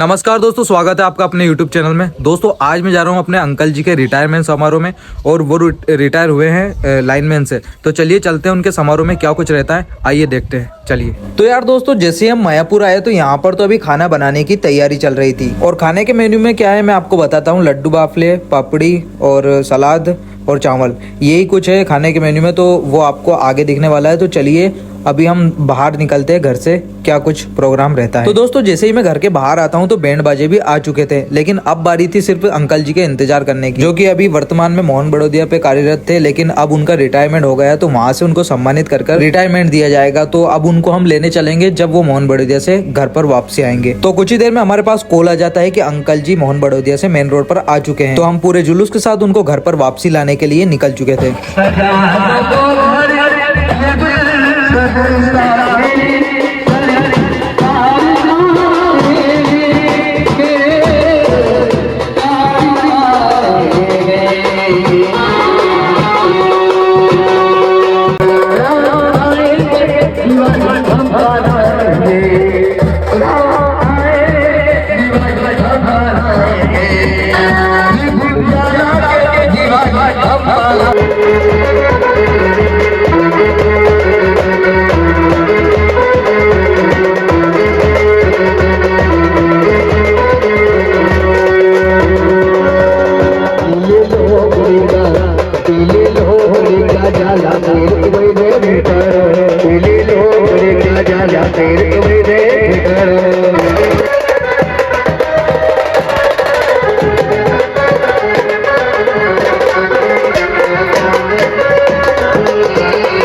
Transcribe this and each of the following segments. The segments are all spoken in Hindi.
नमस्कार दोस्तों, स्वागत है आपका अपने YouTube चैनल में। दोस्तों आज मैं जा रहा हूँ अपने अंकल जी के रिटायरमेंट समारोह में और वो रिटायर हुए हैं लाइनमैन से। तो चलिए चलते हैं उनके समारोह में क्या कुछ रहता है, आइए देखते हैं। चलिए। तो यार दोस्तों, जैसे हम मायापुर आए तो यहाँ पर तो अभी खाना बनाने की तैयारी चल रही थी और खाने के मेन्यू में क्या है मैं आपको बताता हूँ। लड्डू बाफले, पापड़ी और सलाद और चावल, यही कुछ है खाने के मेन्यू में। तो वो आपको आगे दिखने वाला है। तो चलिए अभी हम बाहर निकलते हैं घर से, क्या कुछ प्रोग्राम रहता है। तो दोस्तों जैसे ही मैं घर के बाहर आता हूँ तो बैंड बाजे भी आ चुके थे, लेकिन अब बारी थी सिर्फ अंकल जी के इंतजार करने की, जो कि अभी वर्तमान में मोहन बड़ौदिया पे कार्यरत थे। लेकिन अब उनका रिटायरमेंट हो गया तो वहां से उनको सम्मानित कर रिटायरमेंट दिया जाएगा। तो अब उनको हम लेने चलेंगे जब वो मोहन बड़ौदिया से घर पर वापसी आएंगे। तो कुछ ही देर में हमारे पास कॉल आ जाता है कि अंकल जी मोहन बड़ौदिया से मेन रोड पर आ चुके हैं। तो हम पूरे जुलूस के साथ उनको घर पर वापसी लाने के लिए निकल चुके थे।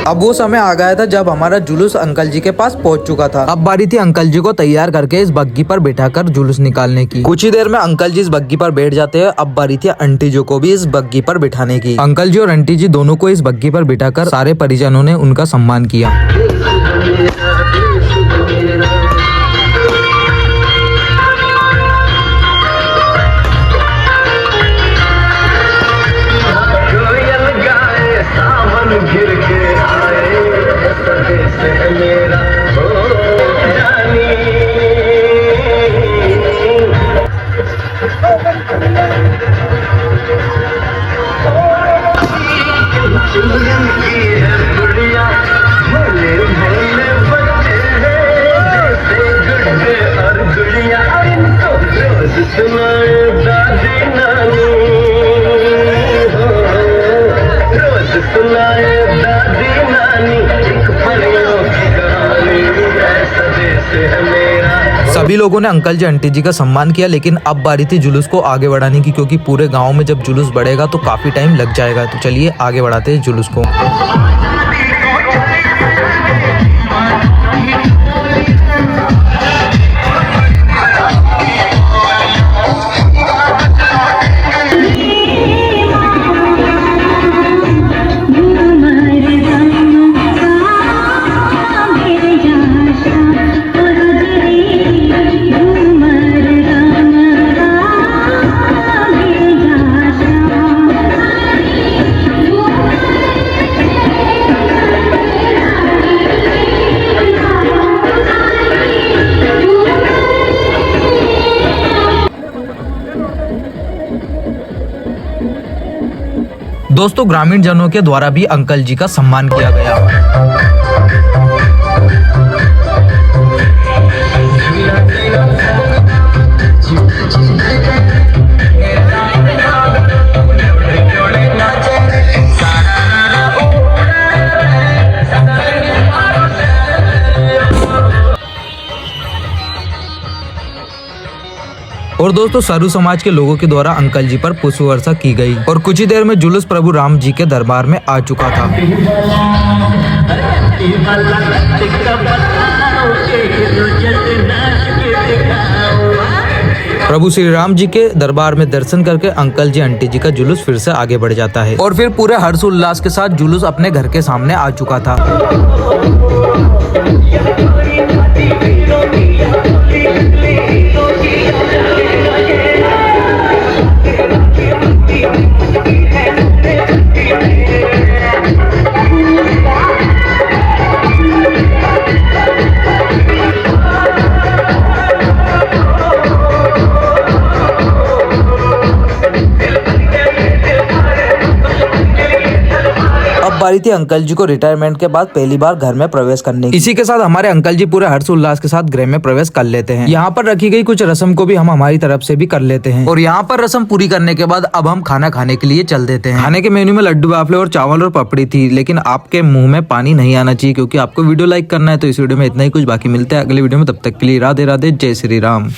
अब वो समय आ गया था जब हमारा जुलूस अंकल जी के पास पहुंच चुका था। अब बारी थी अंकल जी को तैयार करके इस बग्गी पर बिठाकर जुलूस निकालने की। कुछ ही देर में अंकल जी इस बग्गी पर बैठ जाते हैं। अब बारी थी आंटी जी को भी इस बग्गी पर बिठाने की। अंकल जी और आंटी जी दोनों को इस बग्गी पर बिठाकर सारे परिजनों ने उनका सम्मान किया। सभी लोगों ने अंकल जी आंटी जी का सम्मान किया, लेकिन अब बारी थी जुलूस को आगे बढ़ाने की, क्योंकि पूरे गांव में जब जुलूस बढ़ेगा तो काफी टाइम लग जाएगा। तो चलिए आगे बढ़ाते हैं जुलूस को। दोस्तों ग्रामीण जनों के द्वारा भी अंकल जी का सम्मान किया गया। और दोस्तों सारू समाज के लोगों के द्वारा अंकल जी पर पुष्प वर्षा की गई और कुछ ही देर में जुलूस प्रभु राम जी के दरबार में आ चुका था। प्रभु श्री राम जी के दरबार में दर्शन करके अंकल जी आंटी जी का जुलूस फिर से आगे बढ़ जाता है और फिर पूरे हर्ष उल्लास के साथ जुलूस अपने घर के सामने आ चुका था। बारी थी अंकल जी को रिटायरमेंट के बाद पहली बार घर में प्रवेश करने की। इसी के साथ हमारे अंकल जी पूरे हर्ष उल्लास के साथ गृह में प्रवेश कर लेते हैं। यहाँ पर रखी गई कुछ रस्म को भी हम हमारी तरफ से भी कर लेते हैं और यहाँ पर रस्म पूरी करने के बाद अब हम खाना खाने के लिए चल देते हैं। खाने के मेन्यू में लड्डू बाफले और चावल और पपड़ी थी, लेकिन आपके मुंह में पानी नहीं आना चाहिए क्योंकि आपको वीडियो लाइक करना है। तो इस वीडियो में इतना ही कुछ, बाकी मिलते हैं अगले वीडियो में, तब तक के लिए राधे राधे, जय श्री राम।